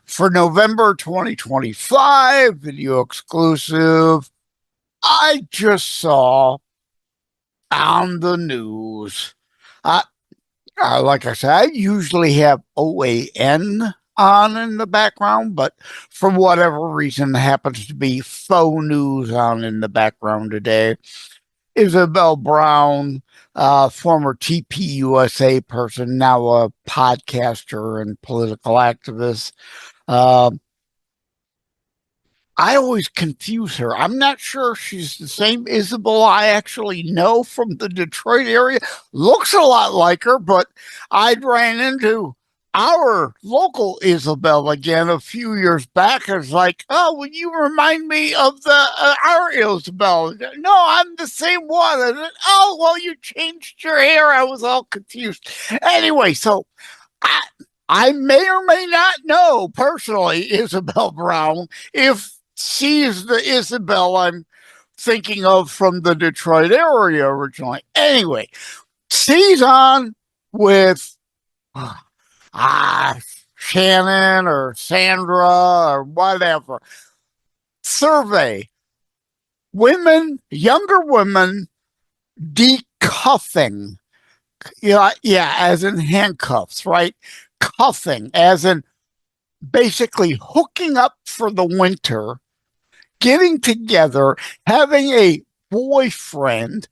For November 2025, video exclusive, I just saw on the news. Uh, like I said, I usually have OAN on in the background, but for whatever reason, there happens to be faux news on in the background today. Isabel Brown, former TPUSA person, now a podcaster and political activist. Uh, I always confuse her. I'm not sure if she's the same Isabel I actually know from the Detroit area. Looks a lot like her, but I ran into our local Isabel again a few years back. It's like, oh, well, you remind me of the our Isabel. No, I'm the same one. Oh, well, you changed your hair. I was all confused. Anyway, so I may or may not know personally Isabel Brown. If she's the Isabel I'm thinking of from the Detroit area originally. Anyway, she's on with Shannon or Sandra or whatever. Survey women, younger women decuffing. Yeah, as in handcuffs, right? Cuffing, as in basically hooking up for the winter, getting together, having a boyfriend,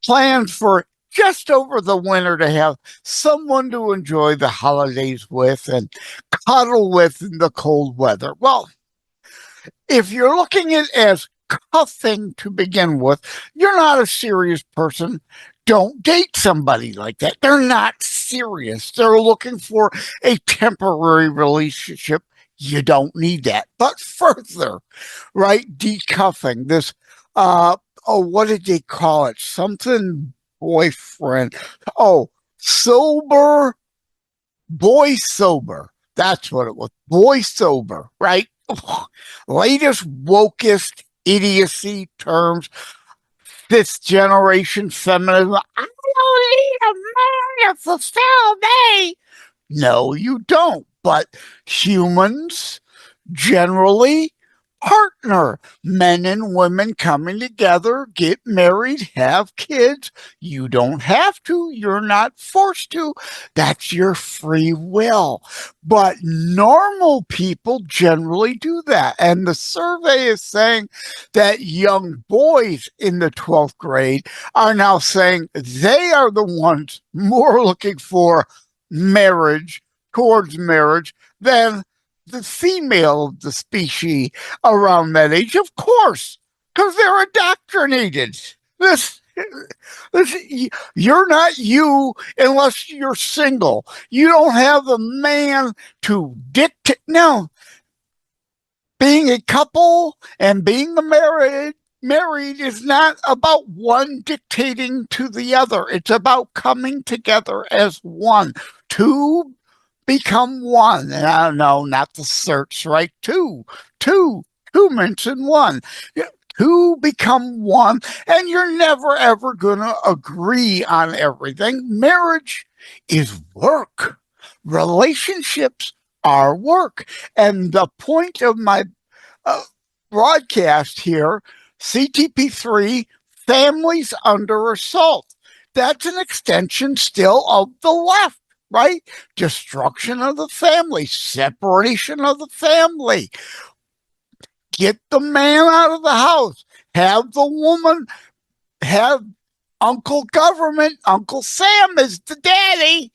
planned for just over the winter to have someone to enjoy the holidays with and cuddle with in the cold weather. Well, if you're looking at it as cuffing to begin with, you're not a serious person. Don't date somebody like that. They're not serious. They're looking for a temporary relationship. You don't need that. But further, right? Decuffing this, what did they call it? Something boyfriend. Oh, sober, boy sober. That's what it was. Boy sober, right? Latest wokeist idiocy terms, fifth generation feminism. I don't need a man to fulfill me. No, you don't. But humans generally partner, men and women coming together, get married, have kids. You don't have to. You're not forced to. That's your free will. But normal people generally do that. And the survey is saying that young boys in the 12th grade are now saying they are the ones more looking for marriage, towards marriage, than the female of the species around that age, of course, because they're indoctrinated. This, you're not you unless you're single. You don't have a man to dictate. No, being a couple and being married is not about one dictating to the other. It's about coming together as one. Two become one. No, not the search, right? Two mention one. Two become one, and you're never ever gonna agree on everything. Marriage is work. Relationships are work. And the point of my broadcast here, CTP3, families under assault. That's an extension still of the left, right? Destruction of the family, separation of the family. Get the man out of the house. Have the woman, have Uncle Government, Uncle Sam is the daddy,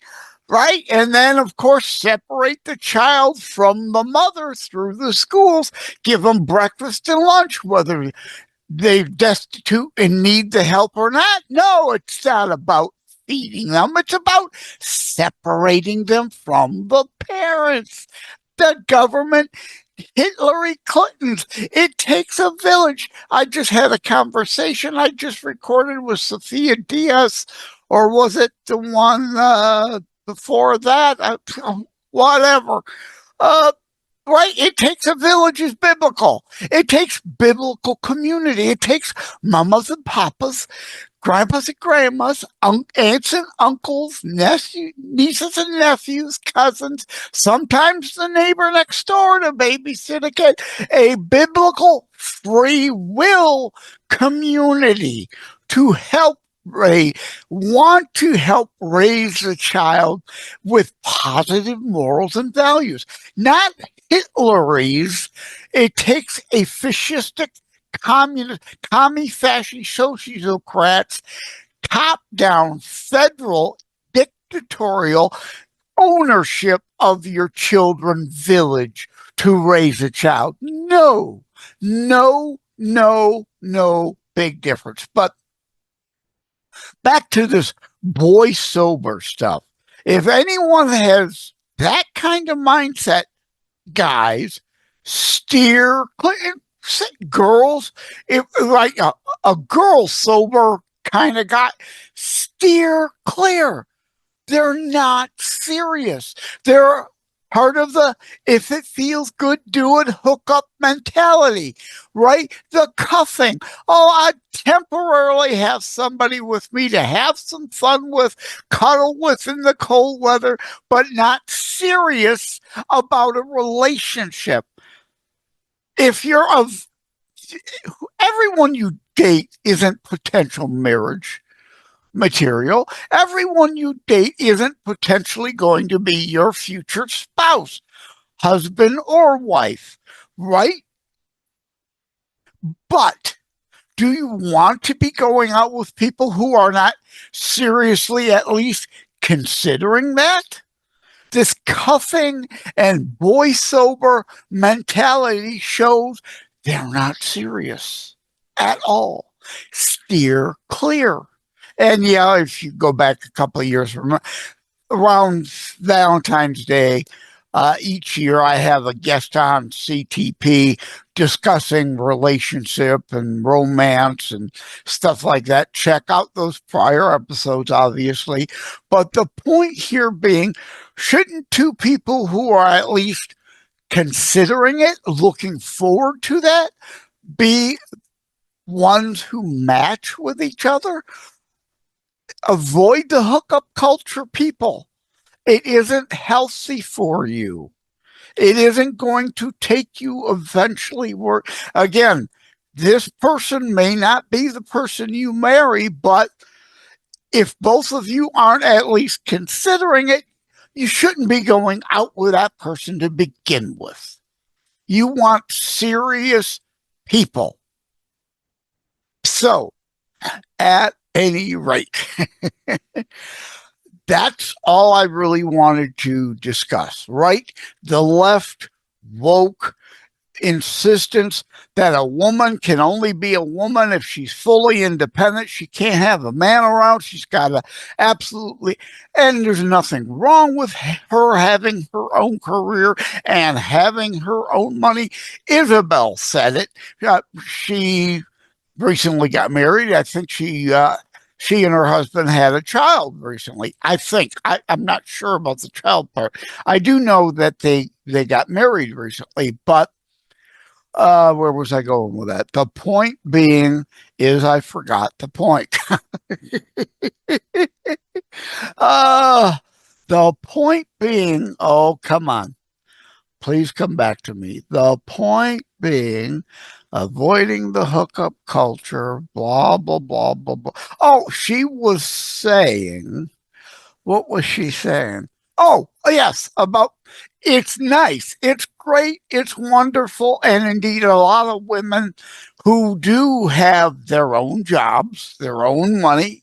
right? And then, of course, separate the child from the mother through the schools. Give them breakfast and lunch, whether they're destitute and need the help or not. No, it's not about feeding them. It's about separating them from the parents. The government, Hillary Clinton's. It takes a village. I just had a conversation I just recorded with Sophia Diaz, or was it the one before that? Whatever. Right? It takes a village is biblical. It takes biblical community. It takes mamas and papas, grandpas and grandmas, aunts and uncles, nieces and nephews, cousins, sometimes the neighbor next door to babysit a kid, a biblical free will community to help want to help raise a child with positive morals and values, not Hitleries. It takes a fascistic communist, commie-fascist sociocrats, top-down federal dictatorial ownership of your children's village to raise a child. No, no, no, no big difference. But back to this boy sober stuff. If anyone has that kind of mindset, guys, steer clear. Girls, if like a girl sober kind of guy, steer clear. They're not serious. They're part of the if it feels good, do it hook up mentality, right? The cuffing. Oh, I temporarily have somebody with me to have some fun with, cuddle with in the cold weather, but not serious about a relationship. If you're of everyone you date isn't potential marriage material. Everyone you date isn't potentially going to be your future spouse, husband or wife, right? But do you want to be going out with people who are not seriously at least considering that? This cuffing and boy sober mentality shows they're not serious at all. Steer clear. And yeah, if you go back a couple of years from around Valentine's Day, each year I have a guest on CTP discussing relationship and romance and stuff like that. Check out those prior episodes, obviously. But the point here being, shouldn't two people who are at least considering it, looking forward to that, be ones who match with each other? Avoid the hookup culture, people. It isn't healthy for you. It isn't going to take you eventually where, again, this person may not be the person you marry, but if both of you aren't at least considering it, you shouldn't be going out with that person to begin with. You want serious people. So, at any rate, that's all I really wanted to discuss, right? The left woke insistence that a woman can only be a woman if she's fully independent. She can't have a man around. She's got to absolutely, and there's nothing wrong with her having her own career and having her own money. Isabel said it. She recently got married. I think she and her husband had a child recently. I think I'm not sure about the child part. I do know that they got married recently, but where was I going with that? The point being is I forgot the point. The point being, oh, come on. Please come back to me. The point being, avoiding the hookup culture, blah, blah, blah, blah, blah. Oh, she was saying, what was she saying? Oh, yes, about it's nice, it's great, it's wonderful, and indeed a lot of women who do have their own jobs, their own money,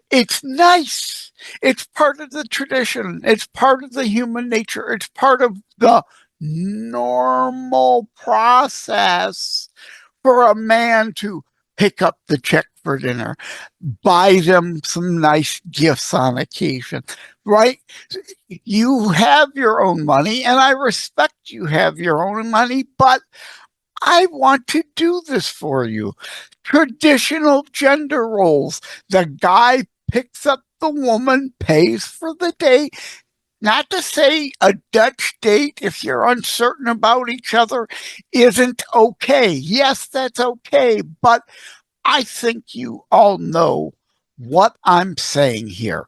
it's nice. It's part of the tradition. It's part of the human nature. It's part of the normal process for a man to pick up the check for dinner, buy them some nice gifts on occasion, right? You have your own money, and I respect you have your own money, but I want to do this for you. Traditional gender roles. The guy picks up the woman, pays for the date. Not to say a Dutch date, if you're uncertain about each other, isn't okay. Yes, that's okay. But I think you all know what I'm saying here,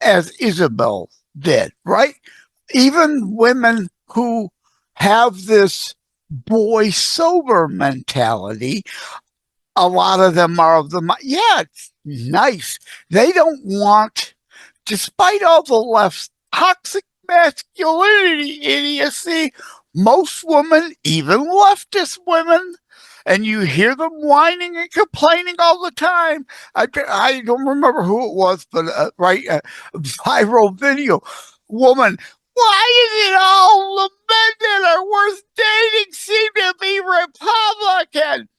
as Isabel did, right? Even women who have this boy sober mentality, a lot of them are of the, yeah, it's nice. They don't want, despite all the left's toxic masculinity idiocy, most women, even leftist women, and you hear them whining and complaining all the time. I don't remember who it was, but viral video. Woman, why is it all the men that are worth dating seem to be Republican?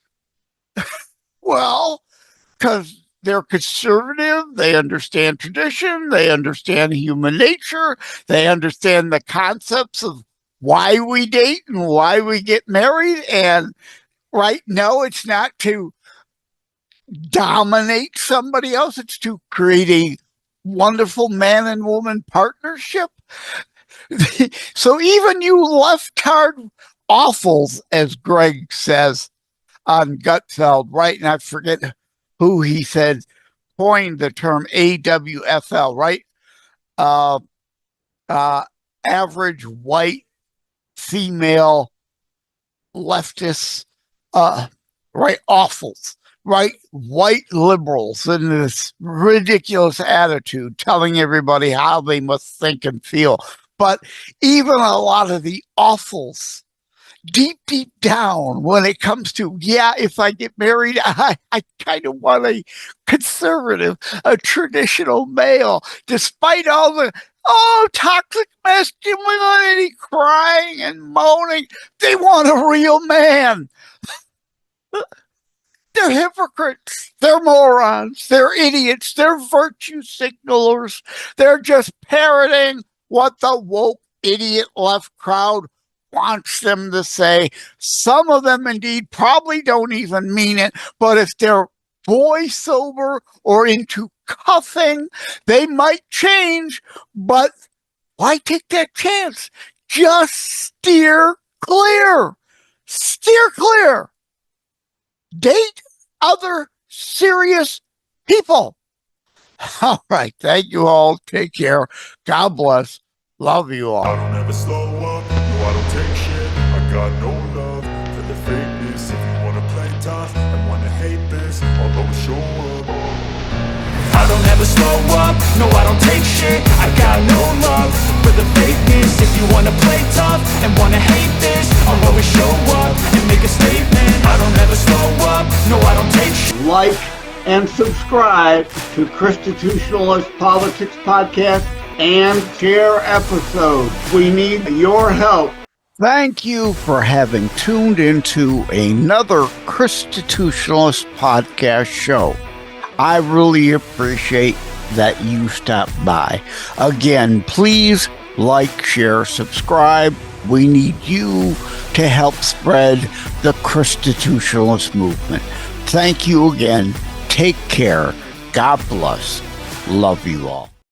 Well, because they're conservative, they understand tradition, they understand human nature, they understand the concepts of why we date and why we get married. And right, no, it's not to dominate somebody else, it's to create a wonderful man and woman partnership. So even you leftard awfuls, as Greg says on Gutfeld, right? And I forget who he said coined the term AWFL, right? Average white female leftists, right? Awfuls, right? White liberals in this ridiculous attitude, telling everybody how they must think and feel. But even a lot of the awfuls, deep down, when it comes to, yeah, if I get married, I kind of want a conservative, a traditional male, despite all the, toxic masculinity, crying and moaning. They want a real man. They're hypocrites. They're morons. They're idiots. They're virtue signalers. They're just parroting what the woke idiot left crowd wants them to say. Some of them indeed probably don't even mean it, but if they're boy sober or into cuffing, they might change. But why take that chance? Just steer clear. Steer clear. Date other serious people. All right. Thank you all. Take care. God bless. Love you all. I don't ever slow up. No, I don't take shit. I got no love for the fakeness. If you wanna play tough and wanna hate this, I'll always show up. I don't ever slow up. No, I don't take shit. I got no love for the fakeness. If you wanna play tough and wanna hate this, I'll always show up and make a statement. I don't ever slow up. No, I don't take shit. Like and subscribe to Constitutionalist Politics Podcast and share episodes. We need your help. Thank you for having tuned into another Constitutionalist podcast show. I really appreciate that you stopped by. Again, please like, share, subscribe. We need you to help spread the Constitutionalist movement. Thank you again. Take care. God bless. Love you all.